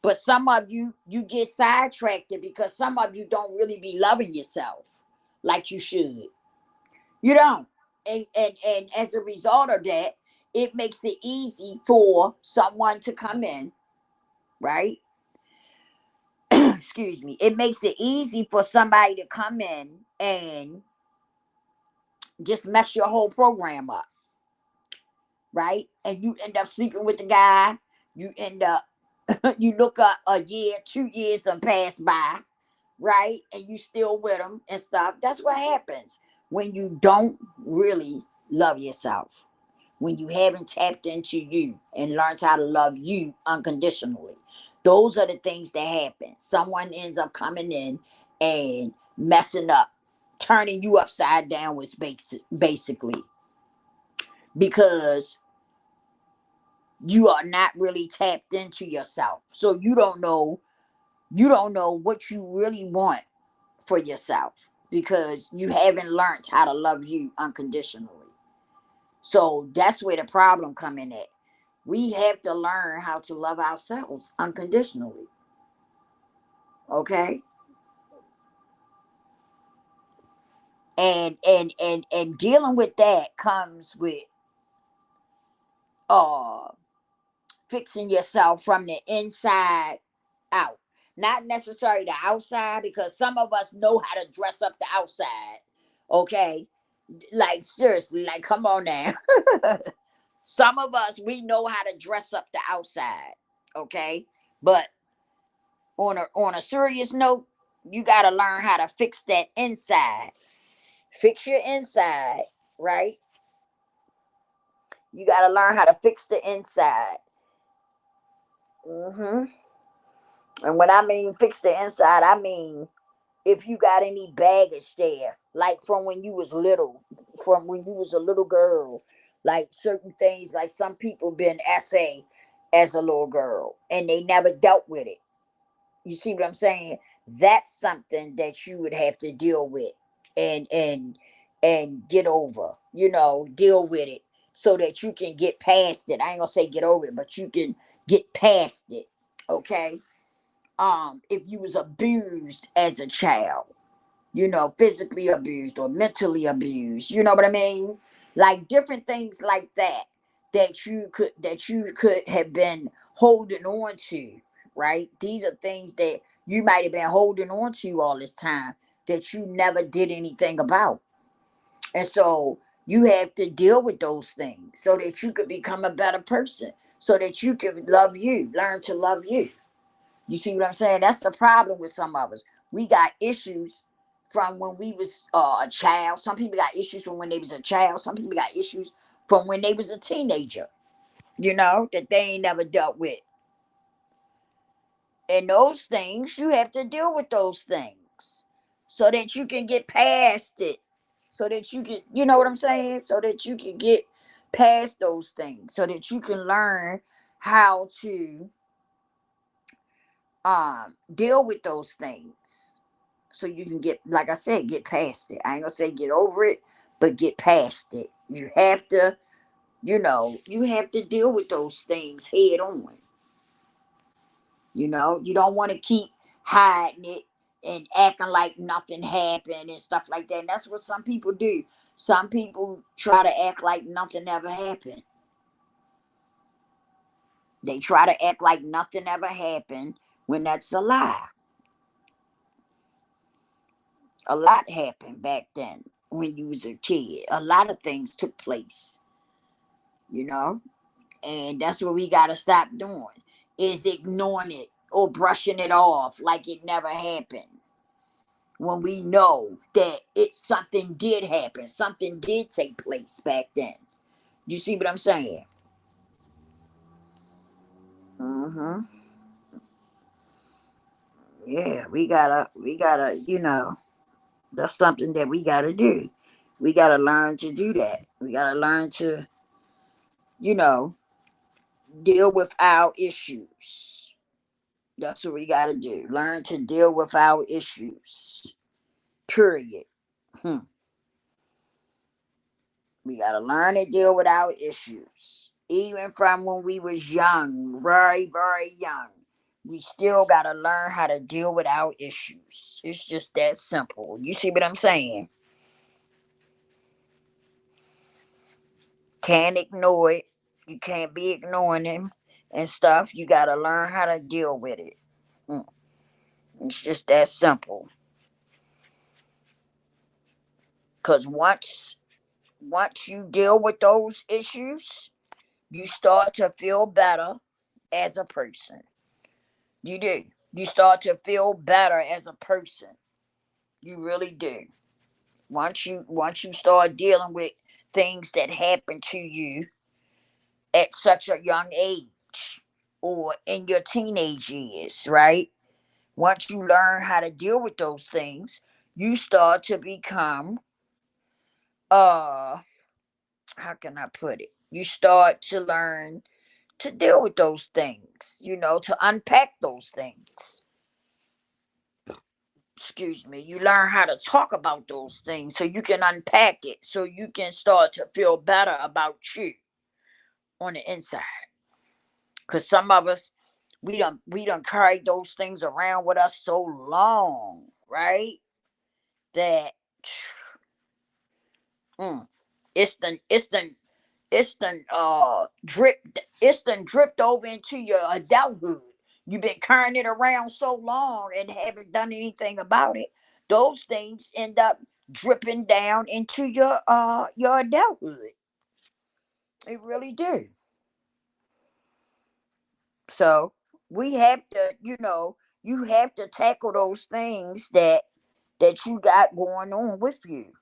But some of you get sidetracked because some of you don't really be loving yourself like you should. You don't. And as a result of that, it makes it easy for someone to come in, right? Excuse me. It makes it easy for somebody to come in and just mess your whole program up, right? And you end up sleeping with the guy. You end up, you look up a year, 2 years done pass by, right? And you still with them and stuff. That's what happens when you don't really love yourself. When you haven't tapped into you and learned how to love you unconditionally. Those are the things that happen. Someone ends up coming in and messing up, turning you upside down with basically because you are not really tapped into yourself. So you don't know what you really want for yourself because you haven't learned how to love you unconditionally. So that's where the problem come in at. We have to learn how to love ourselves unconditionally. Okay? And dealing with that comes with uh fixing yourself from the inside out. Not necessarily the outside, because some of us know how to dress up the outside. Okay? Like seriously, like come on now. Some of us we know how to dress up the outside. Okay? But on a serious note, you got to learn how to fix that inside. Fix your inside, right? You got to learn how to fix the inside. hmm And when I mean fix the inside, I mean if you got any baggage there, like from when you was little, from when you was a little girl, like certain things, like some people been essay as a little girl and they never dealt with it. You see what I'm saying? That's something that you would have to deal with and get over, deal with it so that you can get past it. I ain't gonna say get over it, but you can get past it. Okay. If you was abused as a child, physically abused or mentally abused, you know what I mean? Like different things like that that you could have been holding on to, right? These are things that you might have been holding on to all this time that you never did anything about. And so you have to deal with those things so that you could become a better person, so that you can love you, learn to love you. You see what I'm saying? That's the problem with some of us. We got issues from when we was a child. Some people got issues from when they was a child. Some people got issues from when they was a teenager. That they ain't never dealt with. And those things, you have to deal with those things so that you can get past it. So that you can, you know what I'm saying? So that you can get past those things. So that you can learn how to deal with those things. So you can get, like I said, get past it. I ain't gonna say get over it, but get past it. You have to, you have to deal with those things head on. You don't want to keep hiding it and acting like nothing happened and stuff like that. And that's what some people do. Some people try to act like nothing ever happened. They try to act like nothing ever happened when that's a lie. A lot happened back then when you was a kid. A lot of things took place, you know? And that's what we gotta stop doing is ignoring it or brushing it off like it never happened. When we know that something did happen, something did take place back then. You see what I'm saying? Mm-hmm. Yeah, we gotta, that's something that we gotta do. We gotta learn to do that. We gotta learn to, you know, deal with our issues. That's what we gotta do. Learn to deal with our issues. Period. Hmm. We gotta learn to deal with our issues. Even from when we was young, very, very young. We still gotta learn how to deal with our issues. It's just that simple. You see what I'm saying? Can't ignore it. You can't be ignoring him and stuff. You gotta learn how to deal with it. Mm. It's just that simple. Cause once you deal with those issues, you start to feel better as a person. You do. You start to feel better as a person. You really do. Once you start dealing with things that happen to you at such a young age or in your teenage years, right? Once you learn how to deal with those things, you start to become uh how can I put it? You start to learn to deal with those things, to unpack those things. Excuse me. You learn how to talk about those things so you can unpack it, so you can start to feel better about you on the inside. Because some of us, we don't carry those things around with us so long, right? That mm, it's done dripped over into your adulthood. You've been carrying it around so long and haven't done anything about it. Those things end up dripping down into your adulthood. It really do. So we have to, you have to tackle those things that you got going on with you.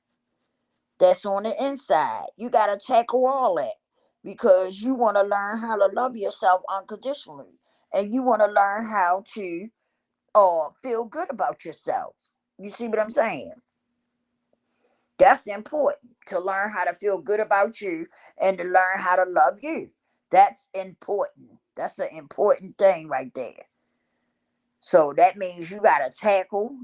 That's on the inside. You got to tackle all that because you want to learn how to love yourself unconditionally, and you want to learn how to feel good about yourself. You see what I'm saying? That's important to learn how to feel good about you and to learn how to love you. That's important. That's an important thing right there. So that means you gotta tackle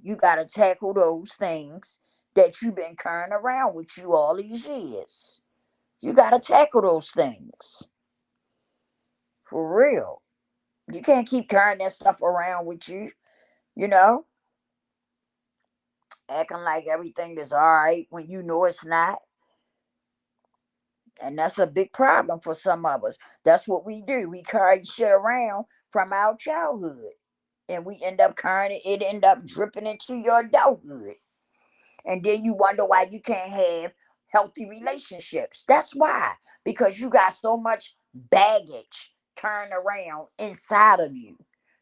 those things that you've been carrying around with you all these years. You gotta tackle those things. For real. You can't keep carrying that stuff around with you, you know, acting like everything is alright when you know it's not. And that's a big problem for some of us. That's what we do. We carry shit around from our childhood. And we end up carrying it end up dripping into your adulthood. And then you wonder why you can't have healthy relationships. That's why, because you got so much baggage carrying around inside of you.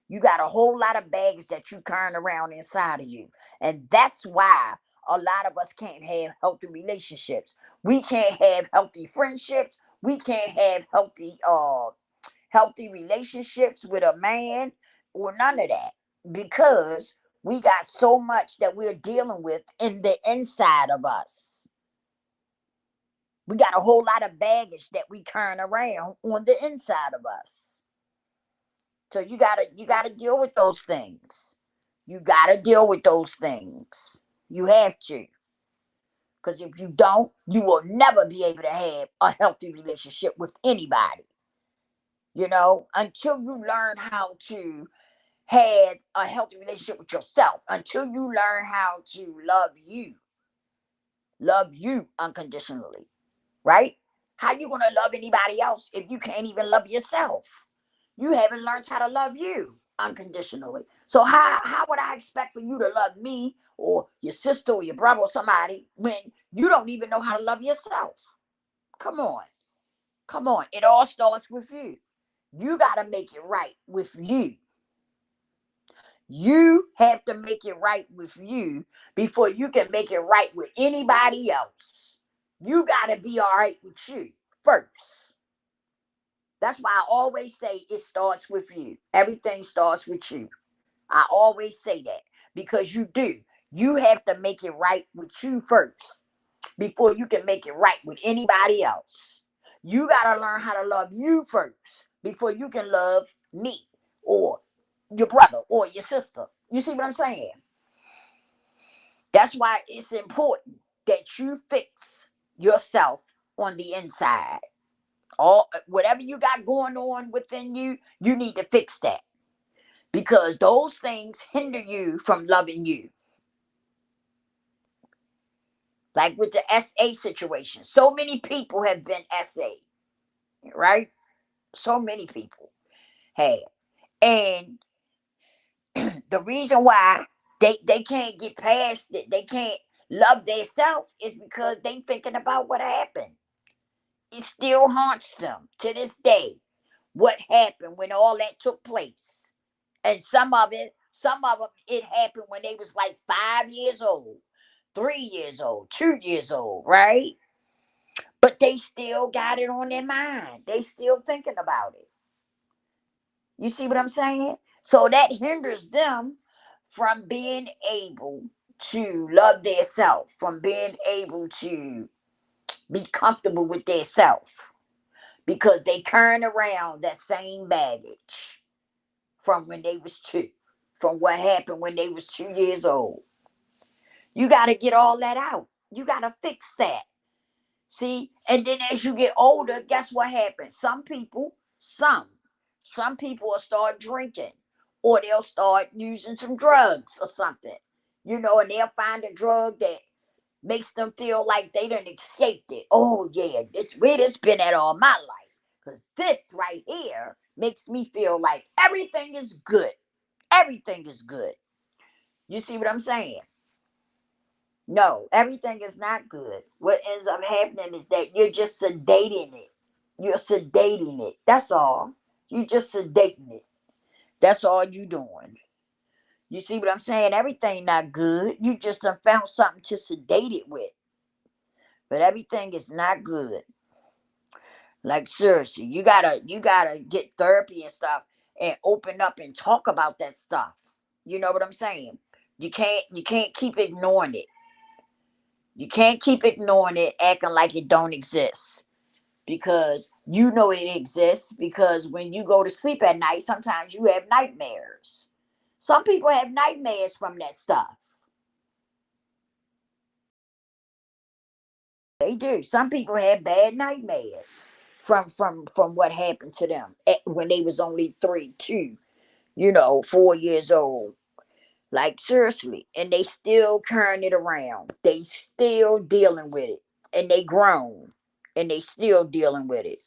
You got a whole lot of baggage that you carrying around inside of you. And that's why a lot of us can't have healthy relationships. We can't have healthy friendships. We can't have healthy relationships with a man or none of that, because we got so much that we're dealing with in the inside of us. We got a whole lot of baggage that we turn around on the inside of us. So you gotta deal with those things. You gotta deal with those things. You have to. Because if you don't, you will never be able to have a healthy relationship with anybody. Until you learn how to have a healthy relationship with yourself, until you learn how to love you unconditionally, right? How you gonna love anybody else if you can't even love yourself? You haven't learned how to love you unconditionally. So how would I expect for you to love me or your sister or your brother or somebody when you don't even know how to love yourself? Come on. Come on. It all starts with you. You got to make it right with you. You have to make it right with you before you can make it right with anybody else. You got to be all right with you first. That's why I always say it starts with you. Everything starts with you. I always say that because you do. You have to make it right with you first before you can make it right with anybody else. You got to learn how to love you first before you can love me or your brother or your sister. You see what I'm saying? That's why it's important that you fix yourself on the inside. All whatever you got going on within you, you need to fix that because those things hinder you from loving you. Like with the SA situation, so many people have been SA, right? So many people have. And the reason why they can't get past it, they can't love themselves, is because they thinking about what happened. It still haunts them to this day. What happened when all that took place. And some of them, it happened when they was like 5 years old, 3 years old, 2 years old, right? But they still got it on their mind. They still thinking about it. You see what I'm saying? So that hinders them from being able to love their self, from being able to be comfortable with their self, because they turn around that same baggage from when they was two, from what happened when they was 2 years old. You got to get all that out. You got to fix that. See, and then as you get older, guess what happens? Some people will start drinking, or they'll start using some drugs or something, and they'll find a drug that makes them feel like they done escaped it. Oh yeah, this where this been at all my life. Because this right here makes me feel like everything is good. Everything is good. You see what I'm saying? No, everything is not good. What ends up happening is that you're just sedating it. You're sedating it. That's all. You just sedating it. That's all you doing. You see what I'm saying? Everything not good. You just done found something to sedate it with. But everything is not good. Like seriously, you gotta get therapy and stuff and open up and talk about that stuff. You know what I'm saying? You can't keep ignoring it. You can't keep ignoring it, acting like it don't exist. Because you know it exists, because when you go to sleep at night, sometimes you have nightmares. Some people have nightmares from that stuff. They do. Some people have bad nightmares from what happened to them when they was only 3, 2, 4 years old. Like seriously, and they still carrying it around. They still dealing with it, and they grown, and they still dealing with it.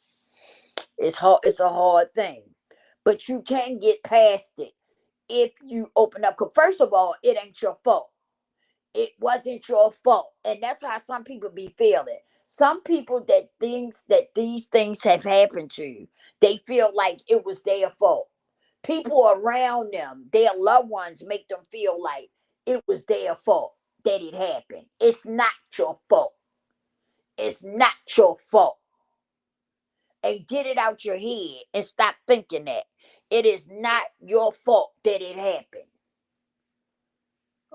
It's hard. It's a hard thing, but you can get past it if you open up. 'Cause first of all, it ain't your fault. It wasn't your fault, and that's how some people be feeling. Some people that thinks that these things have happened to, they feel like it was their fault. People around them, their loved ones, make them feel like it was their fault that it happened. It's not your fault. It's not your fault. And get it out your head and stop thinking that. It is not your fault that it happened.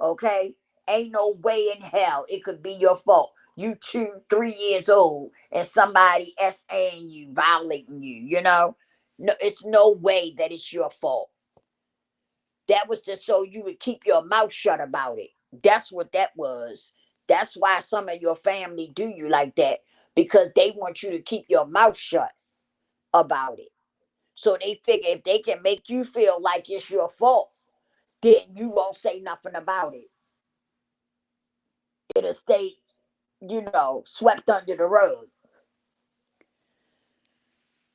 Okay? Ain't no way in hell it could be your fault. You 2, 3 years old and somebody SAing you, violating you, you know? No, it's no way that it's your fault. That was just so you would keep your mouth shut about it. That's what that was. That's why some of your family do you like that, because they want you to keep your mouth shut about it. So they figure if they can make you feel like it's your fault, then you won't say nothing about it. It'll stay, swept under the rug.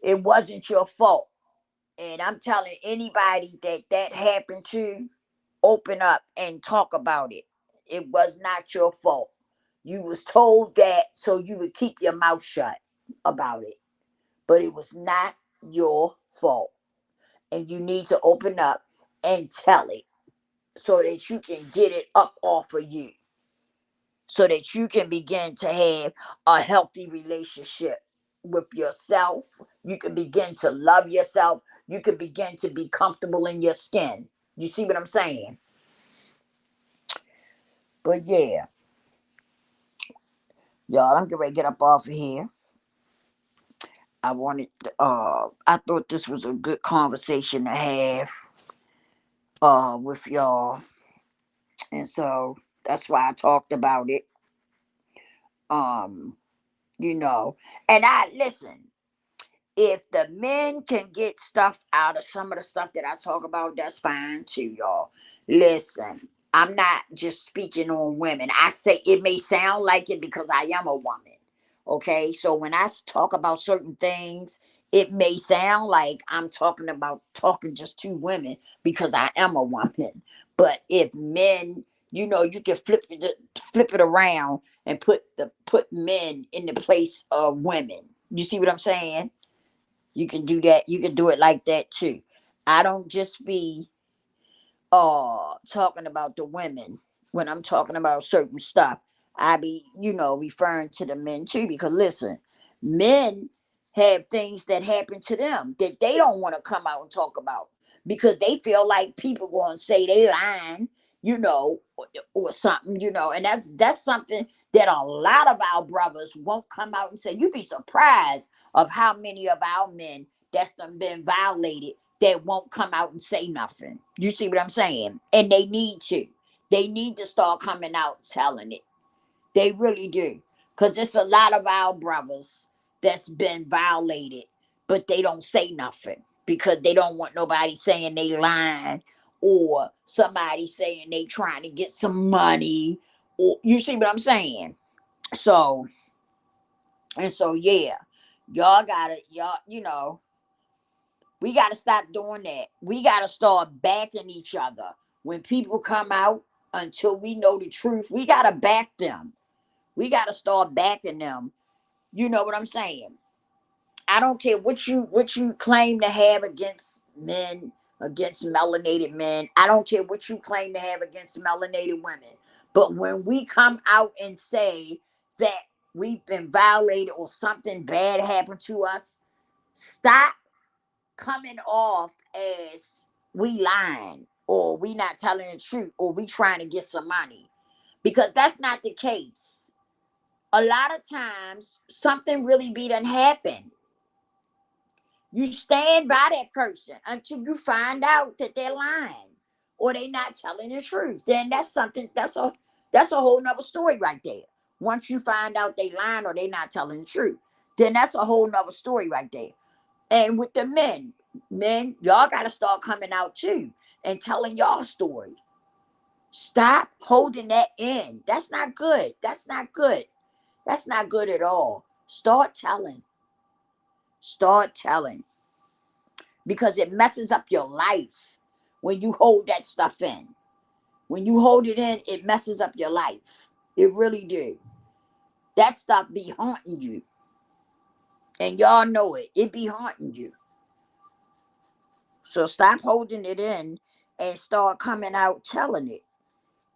It wasn't your fault. And I'm telling anybody that happened to, open up and talk about it. It was not your fault. You was told that so you would keep your mouth shut about it. But it was not your fault. And you need to open up and tell it so that you can get it up off of you. So that you can begin to have a healthy relationship with yourself. You can begin to love yourself. You can begin to be comfortable in your skin. You see what I'm saying? But yeah, y'all, I'm getting ready to get up off of here. I thought this was a good conversation to have with y'all. And so that's why I talked about it. Um, you know, and I listen, if the men can get stuff out of some of the stuff that I talk about, that's fine too, y'all. Listen, I'm not just speaking on women. I say it may sound like it because I am a woman. Okay, so when I talk about certain things, it may sound like I'm talking just to women because I am a woman. But if men, you can flip it around and put men in the place of women. You see what I'm saying? You can do that. You can do it like that too. I don't just be talking about the women when I'm talking about certain stuff. I be, referring to the men too, because listen, men have things that happen to them that they don't want to come out and talk about because they feel like people going to say they lying, or something, and that's something that a lot of our brothers won't come out and say. You'd be surprised of how many of our men that's done been violated that won't come out and say nothing. You see what I'm saying? And they need to. They need to start coming out telling it. They really do. Because it's a lot of our brothers that's been violated, but they don't say nothing because they don't want nobody saying they lying or somebody saying they trying to get some money. Or you see what I'm saying? So, and so yeah. We got to stop doing that. We got to start backing each other. When people come out, until we know the truth, we got to back them. We got to start backing them. You know what I'm saying? I don't care what you claim to have against men, against melanated men. I don't care what you claim to have against melanated women. But when we come out and say that we've been violated or something bad happened to us, stop coming off as we lying or we not telling the truth or we trying to get some money, because that's not the case. A lot of times something really be done happen. You stand by that person until you find out that they're lying or they not telling the truth. Then that's a whole nother story right there. Once you find out they lying or they not telling the truth, then that's a whole nother story right there. And with the men, y'all got to start coming out too and telling y'all story. Stop holding that in. That's not good. That's not good. That's not good at all. Start telling. Start telling. Because it messes up your life when you hold that stuff in. When you hold it in, it messes up your life. It really do. That stuff be haunting you. And y'all know it. It be haunting you. So stop holding it in and start coming out telling it.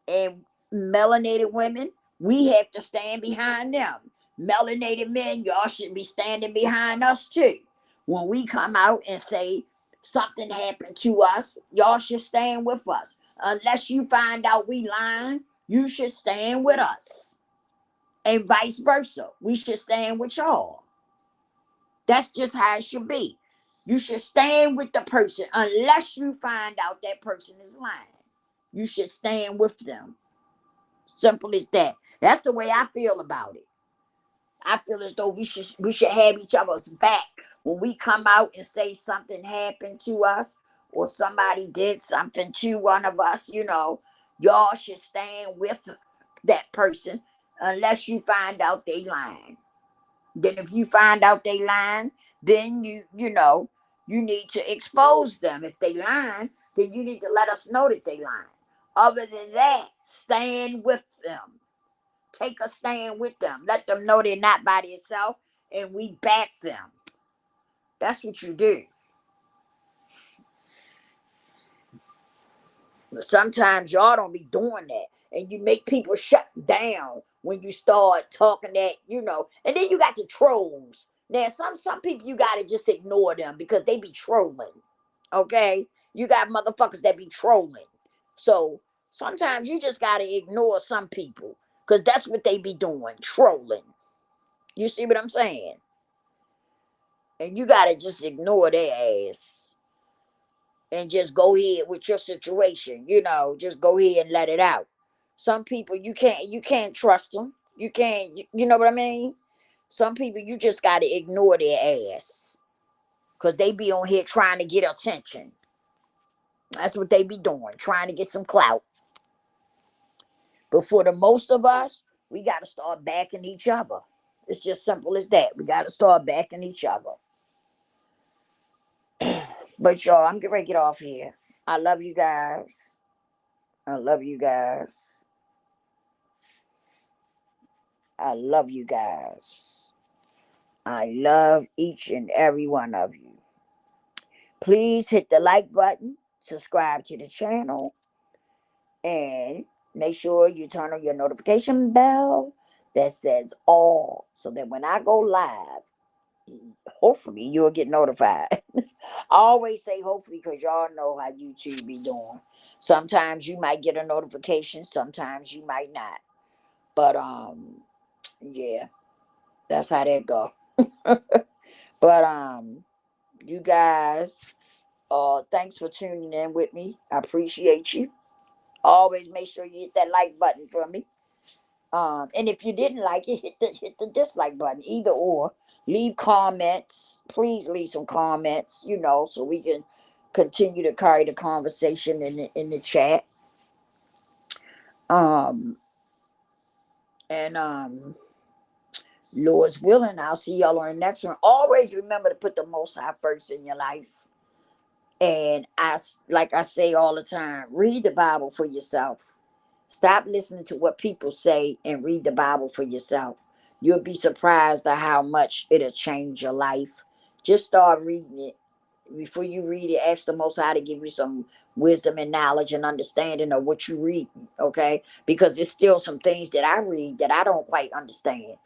And melanated women, we have to stand behind them. Melanated men, y'all should be standing behind us too. When we come out and say something happened to us, y'all should stand with us. Unless you find out we lying, you should stand with us. And vice versa. We should stand with y'all. That's just how it should be. You should stand with the person unless you find out that person is lying. You should stand with them. Simple as that. That's the way I feel about it. I feel as though we should have each other's back when we come out and say something happened to us or somebody did something to one of us. Y'all should stand with that person unless you find out they lying. Then if you find out they lying, then you need to expose them. If they lying, then you need to let us know that they lying. Other than that, stand with them. Take a stand with them. Let them know they're not by themselves, and we back them. That's what you do. But sometimes y'all don't be doing that, and you make people shut down when you start talking that, And then you got the trolls. Now, some people you gotta just ignore them because they be trolling. Okay, you got motherfuckers that be trolling. So sometimes you just gotta ignore some people because that's what they be doing, trolling. You see what I'm saying? And you gotta just ignore their ass and just go ahead with your situation. Just go ahead and let it out. Some people you can't trust them. You can't. You know what I mean? Some people you just gotta ignore their ass because they be on here trying to get attention. That's what they be doing, trying to get some clout. But for the most of us, we gotta start backing each other. It's just simple as that. We gotta start backing each other. But y'all, I'm getting ready to get off here. I love you guys. I love you guys. I love you guys. I love each and every one of you. Please hit the like button, subscribe to the channel, and make sure you turn on your notification bell that says all so that when I go live, hopefully you'll get notified. I always say hopefully because y'all know how YouTube be doing. Sometimes you might get a notification, sometimes you might not. But yeah, that's how that go. But you guys, thanks for tuning in with me. I appreciate you. Always make sure you hit that like button for me. And if you didn't like it, hit the dislike button. Either or. Leave comments. Please leave some comments, so we can continue to carry the conversation in the chat. And Lord's willing, I'll see y'all on the next one. Always remember to put the Most High first in your life. And like I say all the time, read the Bible for yourself. Stop listening to what people say and read the Bible for yourself. You'll be surprised at how much it'll change your life. Just start reading it. Before you read it, ask the Most High to give you some wisdom and knowledge and understanding of what you read, okay? Because there's still some things that I read that I don't quite understand,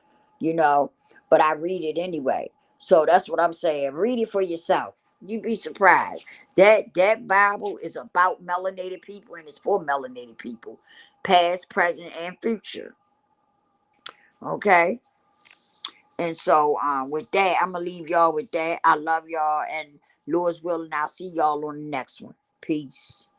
but I read it anyway. So that's what I'm saying. Read it for yourself. You'd be surprised. That Bible is about melanated people and it's for melanated people, past, present, and future. Okay? And so with that, I'm gonna leave y'all with that. I love y'all, and Lord's willing, I'll see y'all on the next one. Peace.